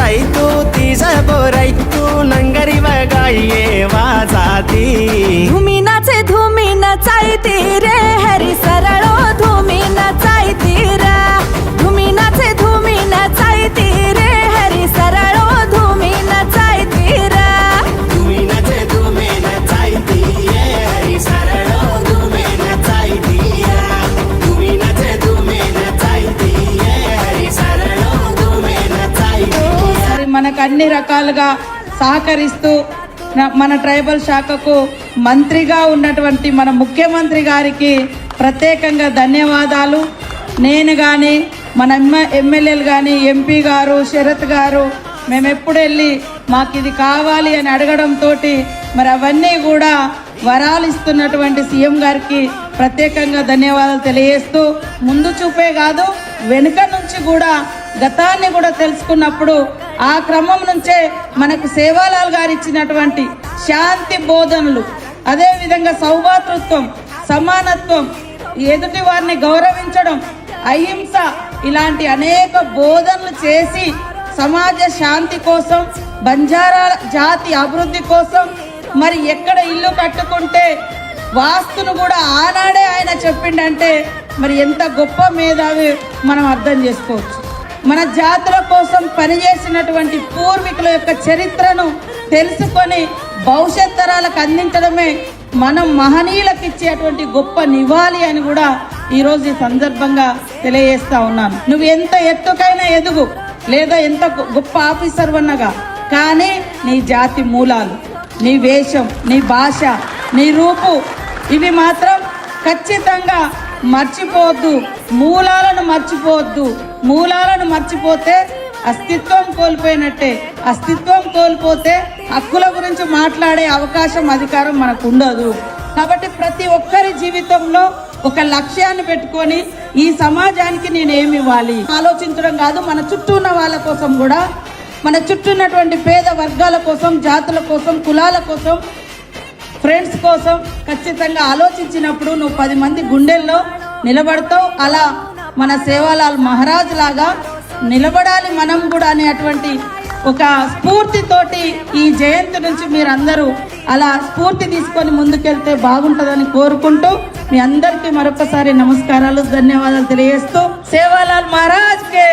आई तू तिजा बोराई तू नंगरी बगाइये वाजाती धुमी नाचायती रे हरी सरळो धुमी नाचायती रा धुमी नाचायती रे हरी सरळो धुमी नाचायती रा धुमी नाचायती ये हरी सरळो धुमी नाचायती रा धुमी नाचायती ये हरी सरळो धुमी नाचायती మనకు అన్ని రకాలుగా సహకరిస్తూ మన ట్రైబల్ శాఖకు మంత్రిగా ఉన్నటువంటి మన ముఖ్యమంత్రి గారికి ప్రత్యేకంగా ధన్యవాదాలు. నేను కానీ మన ఎమ్మెల్యేలు కానీ ఎంపీ గారు శరత్ గారు మేము ఎప్పుడు వెళ్ళి మాకు ఇది కావాలి అని అడగడంతో మరి అవన్నీ కూడా వరాలు ఇస్తున్నటువంటి సీఎం గారికి ప్రత్యేకంగా ధన్యవాదాలు తెలియజేస్తూ ముందు చూపే కాదు వెనుక నుంచి కూడా గతాన్ని కూడా తెలుసుకున్నప్పుడు ఆ క్రమం నుంచే మనకు సేవాలాల్ గారు ఇచ్చినటువంటి శాంతి బోధనలు, అదేవిధంగా సౌభాతృత్వం, సమానత్వం, ఎదుటి వారిని గౌరవించడం, అహింస ఇలాంటి అనేక బోధనలు చేసి సమాజ శాంతి కోసం, బంజారా జాతి అభివృద్ధి కోసం, మరి ఎక్కడ ఇల్లు కట్టుకుంటే వాస్తును కూడా ఆనాడే ఆయన చెప్పిండంటే మరి ఎంత గొప్ప మేధావి మనం అర్థం చేసుకోవచ్చు. మన జాతుల కోసం పనిచేసినటువంటి పూర్వీకుల యొక్క చరిత్రను తెలుసుకొని భవిష్యత్ తరాలకు అందించడమే మనం మహనీయులకు ఇచ్చేటువంటి గొప్ప నివాళి అని కూడా ఈరోజు ఈ సందర్భంగా తెలియజేస్తా ఉన్నాను. నువ్వు ఎంత ఎత్తుకైనా ఎదుగు లేదా ఎంత గొప్ప ఆఫీసర్ అన్నగా, కానీ నీ జాతి మూలాలు, నీ వేషం, నీ భాష, నీ రూపు ఇవి మాత్రం ఖచ్చితంగా మర్చిపోవద్దు. మూలాలను మర్చిపోవద్దు. మూలాలను మర్చిపోతే అస్తిత్వం కోల్పోయినట్టే. అస్తిత్వం కోల్పోతే హక్కుల గురించి మాట్లాడే అవకాశం, అధికారం మనకు ఉండదు. కాబట్టి ప్రతి ఒక్కరి జీవితంలో ఒక లక్ష్యాన్ని పెట్టుకొని ఈ సమాజానికి నేనేమి ఇవ్వాలి ఆలోచించడం కాదు, మన చుట్టూ ఉన్న వాళ్ళ కోసం కూడా, మన చుట్టూ ఉన్నటువంటి పేద వర్గాల కోసం, జాతుల కోసం, కులాల కోసం, ఫ్రెండ్స్ కోసం ఖచ్చితంగా ఆలోచించినప్పుడు నువ్వు 10 మంది గుండెల్లో నిలబడతావు. అలా మన సేవాలాల్ మహారాజ్ లాగా నిలబడాలి మనం కూడా అనేటువంటి ఒక స్ఫూర్తితోటి ఈ జయంతి నుంచి మీరందరూ అలా స్ఫూర్తి తీసుకొని ముందుకెళ్తే బాగుంటుందని కోరుకుంటూ మీ అందరికీ మరొకసారి నమస్కారాలు, ధన్యవాదాలు తెలియజేస్తూ సేవాలాల్ మహారాజ్ కే